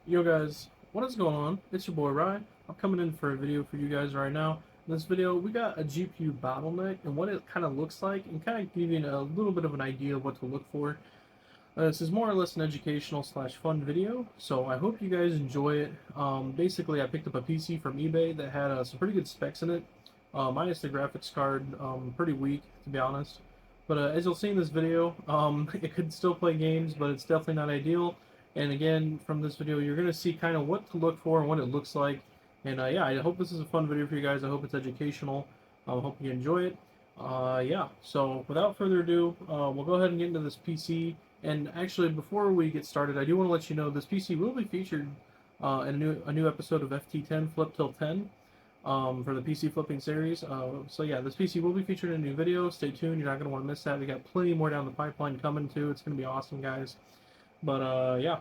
Yo guys, what is going on? It's your boy Rye. I'm coming in for a video for you guys right now. In this video, we got a GPU bottleneck and what it kind of looks like, and kind of giving a little bit of an idea of what to look for. This is more or less an educational slash fun video, so I hope you guys enjoy it. Basically, I picked up a PC from eBay that had some pretty good specs in it, minus the graphics card, pretty weak to be honest. But as you'll see in this video, it could still play games, but it's definitely not ideal. And again, from this video, you're going to see kind of what to look for and what it looks like. And yeah, I hope this is a fun video for you guys. I hope it's educational. I hope you enjoy it. Yeah, so without further ado, we'll go ahead and get into this PC. And actually, before we get started, I do want to let you know this PC will be featured in a new episode of FT10 Flip Till 10 for the PC flipping series. So yeah, this PC will be featured in a new video. Stay tuned. You're not going to want to miss that. We got plenty more down the pipeline coming too. It's going to be awesome, guys. But yeah,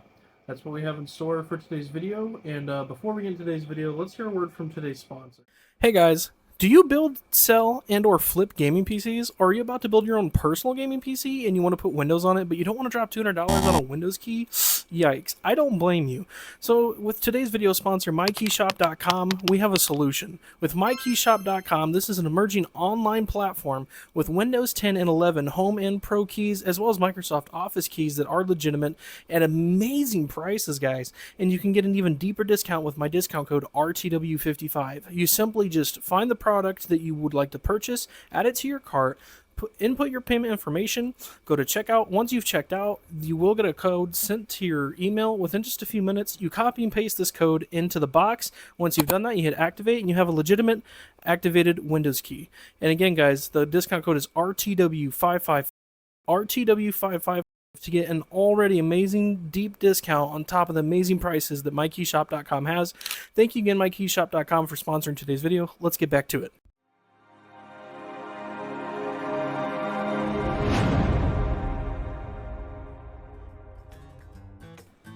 that's what we have in store for today's video. And before we get into today's video, let's hear a word from today's sponsor. Hey guys, do you build, sell, and or flip gaming PCs? Or are you about to build your own personal gaming PC and you want to put Windows on it, but you don't want to drop $200 on a Windows key? Yikes, I don't blame you. So with today's video sponsor, MyKeyShop.com, we have a solution. With MyKeyShop.com, this is an emerging online platform with Windows 10 and 11 home and pro keys, as well as Microsoft Office keys that are legitimate at amazing prices, guys. And you can get an even deeper discount with my discount code RTW55. You simply just find the product that you would like to purchase, add it to your cart, input your payment information, go to checkout. Once you've checked out, you will get a code sent to your email within just a few minutes. You copy and paste this code into the box. Once you've done that, you hit activate and you have a legitimate activated Windows key. And again, guys, the discount code is RTW55 RTW55 to get an already amazing deep discount on top of the amazing prices that MyKeyShop.com has. Thank you again, MyKeyShop.com, for sponsoring today's video. Let's get back to it.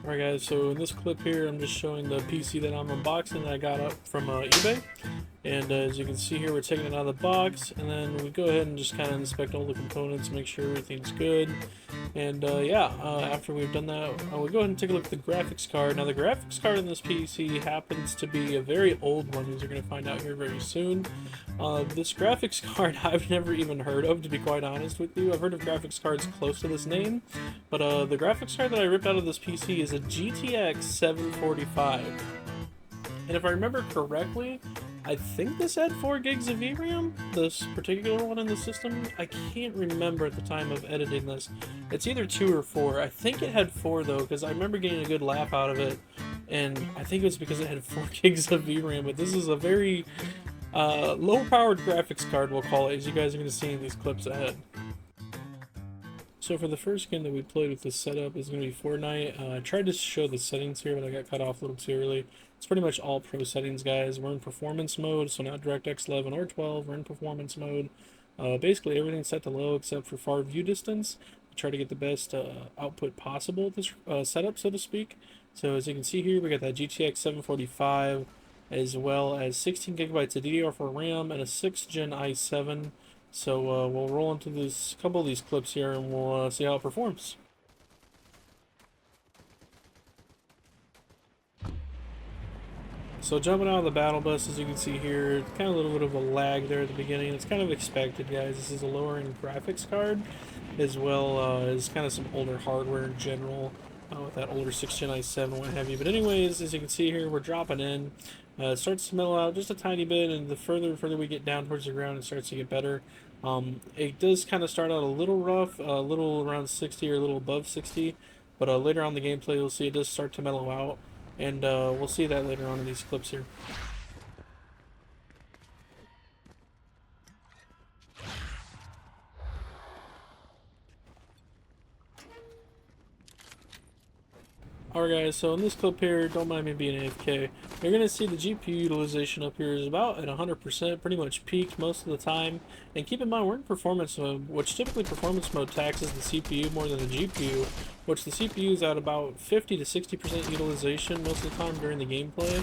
Alright guys, so in this clip here I'm just showing the PC that I'm unboxing that I got up from eBay. And as you can see here, we're taking it out of the box, and then we go ahead and just kind of inspect all the components, make sure everything's good. And yeah, after we've done that, we'll go ahead and take a look at the graphics card. Now the graphics card in this PC happens to be a very old one, as you're going to find out here very soon. This graphics card I've never even heard of, to be quite honest with you. I've heard of graphics cards close to this name, but the graphics card that I ripped out of this PC is a GTX 745. And if I remember correctly, I think this had 4 gigs of VRAM, this particular one in the system. I can't remember at the time of editing this. It's either 2 or 4. I think it had 4 though, because I remember getting a good laugh out of it, and I think it was because it had 4 gigs of VRAM, but this is a very low-powered graphics card, we'll call it, as you guys are going to see in these clips ahead. So for the first game that we played with this setup is going to be Fortnite. I tried to show the settings here, but I got cut off a little too early. It's pretty much all pro settings, guys. We're in performance mode, so not DirectX 11 or 12. We're in performance mode. Basically everything's set to low except for far view distance. I try to get the best output possible with this setup, so to speak. So as you can see here, we got that GTX 745, as well as 16 gigabytes of DDR4 RAM and a 6th Gen i7. So we'll roll into this couple of these clips here and we'll see how it performs. So jumping out of the battle bus, as you can see here, kind of a little bit of a lag there at the beginning. It's kind of expected, guys. This is a lower end graphics card, as well as kind of some older hardware in general, with that older 6th Gen i7, what have you. But anyways, as you can see here, we're dropping in. It starts to mellow out just a tiny bit, and the further we get down towards the ground, it starts to get better. It does kind of start out a little rough, a little around 60 or a little above 60, but later on in the gameplay you'll see it does start to mellow out, and we'll see that later on in these clips here. Alright guys, so in this clip here, don't mind me being AFK, you're going to see the GPU utilization up here is about at 100%, pretty much peaked most of the time. And keep in mind, we're in performance mode, which typically performance mode taxes the CPU more than the GPU, which the CPU is at about 50 to 60% utilization most of the time during the gameplay.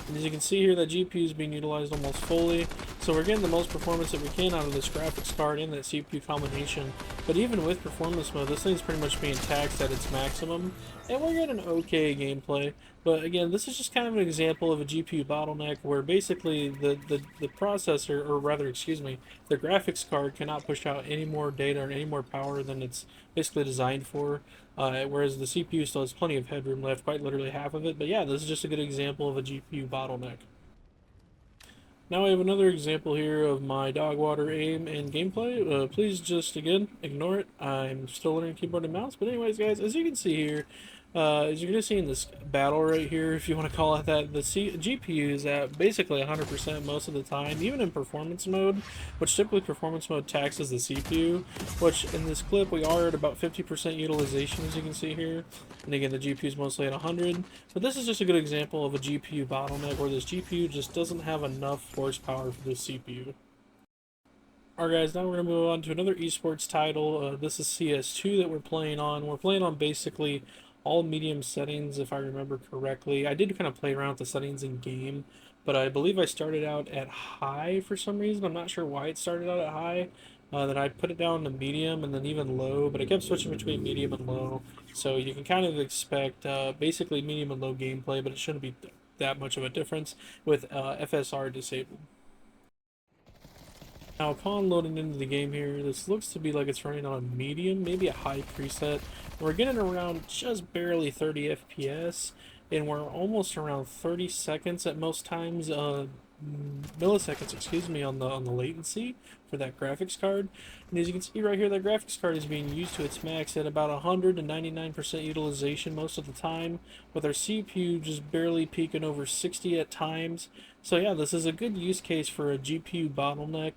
And as you can see here, that GPU is being utilized almost fully. So we're getting the most performance that we can out of this graphics card and that CPU combination. But even with performance mode, this thing's pretty much being taxed at its maximum, and we're getting okay gameplay. But again, this is just kind of an example of a GPU bottleneck where basically the processor, or rather, excuse me, the graphics card cannot push out any more data or any more power than it's basically designed for. Whereas the CPU still has plenty of headroom left, quite literally half of it. But yeah, this is just a good example of a GPU bottleneck. Now I have another example here of my dog water aim and gameplay. Please just, again, ignore it. I'm still learning keyboard and mouse. But anyways, guys, as you can see here, as you're going to see in this battle right here, if you want to call it that, the GPU is at basically 100% most of the time, even in performance mode, which typically performance mode taxes the CPU, which in this clip we are at about 50% utilization, as you can see here. And again, the GPU is mostly at 100, but this is just a good example of a GPU bottleneck where this GPU just doesn't have enough horsepower for this CPU. Alright guys, now we're going to move on to another esports title. This is CS2 that we're playing on. We're playing on basically all medium settings, if I remember correctly. I did kind of play around with the settings in game, but I believe I started out at high for some reason. I'm not sure why it started out at high. Then I put it down to medium and then even low, but I kept switching between medium and low. So you can kind of expect basically medium and low gameplay, but it shouldn't be that much of a difference with FSR disabled. Now upon loading into the game here, this looks to be like it's running on medium, maybe a high preset. We're getting around just barely 30 FPS, and we're almost around 30 seconds at most times, milliseconds, excuse me, on the latency for that graphics card. And as you can see right here, that graphics card is being used to its max at about 100 to 99% utilization most of the time, with our CPU just barely peaking over 60 at times. So yeah, this is a good use case for a GPU bottleneck.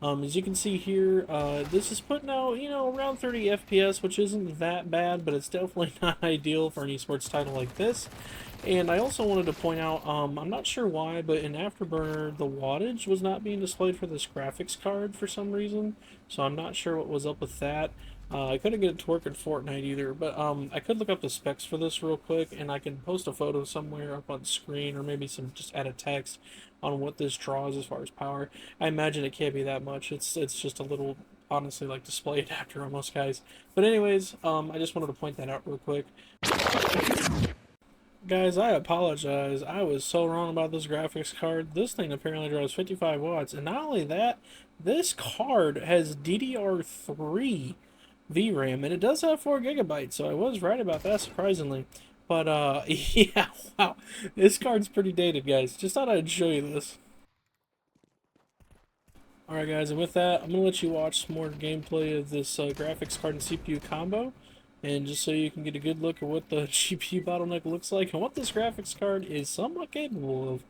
As you can see here, this is putting out, you know, around 30 FPS, which isn't that bad, but it's definitely not ideal for an esports title like this. And I also wanted to point out, I'm not sure why, but in Afterburner, the wattage was not being displayed for this graphics card for some reason, so I'm not sure what was up with that. I couldn't get it to work in Fortnite either, but I could look up the specs for this real quick, and I can post a photo somewhere up on the screen, or maybe just add a text on what this draws as far as power. I imagine it can't be that much. It's just a little, honestly, like display adapter almost, guys. But anyways, I just wanted to point that out real quick. Guys, I apologize. I was so wrong about this graphics card. This thing apparently draws 55 watts, and not only that, this card has DDR3 VRAM, and it does have 4 gigabytes, so I was right about that, surprisingly. But, yeah, wow. This card's pretty dated, guys. Just thought I'd show you this. Alright, guys, and with that, I'm going to let you watch some more gameplay of this graphics card and CPU combo. And just so you can get a good look at what the GPU bottleneck looks like and what this graphics card is somewhat capable of.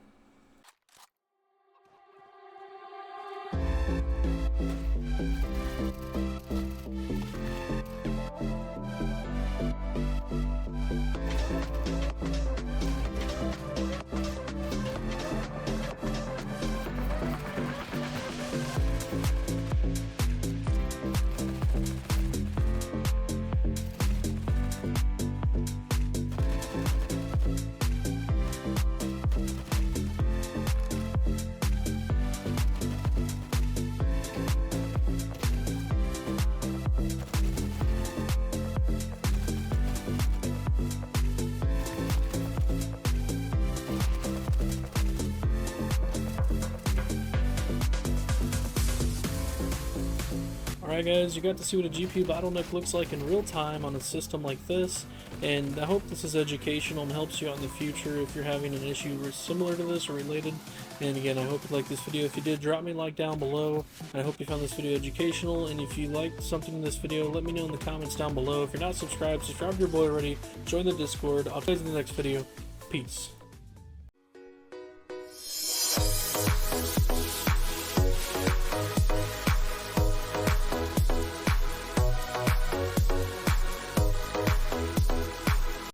Alright guys, you got to see what a GPU bottleneck looks like in real time on a system like this, and I hope this is educational and helps you out in the future if you're having an issue similar to this or related. And again, I hope you liked this video. If you did, drop me a like down below. And I hope you found this video educational, and if you liked something in this video, let me know in the comments down below. If you're not subscribed to your boy already, join the Discord. I'll see you in the next video. Peace.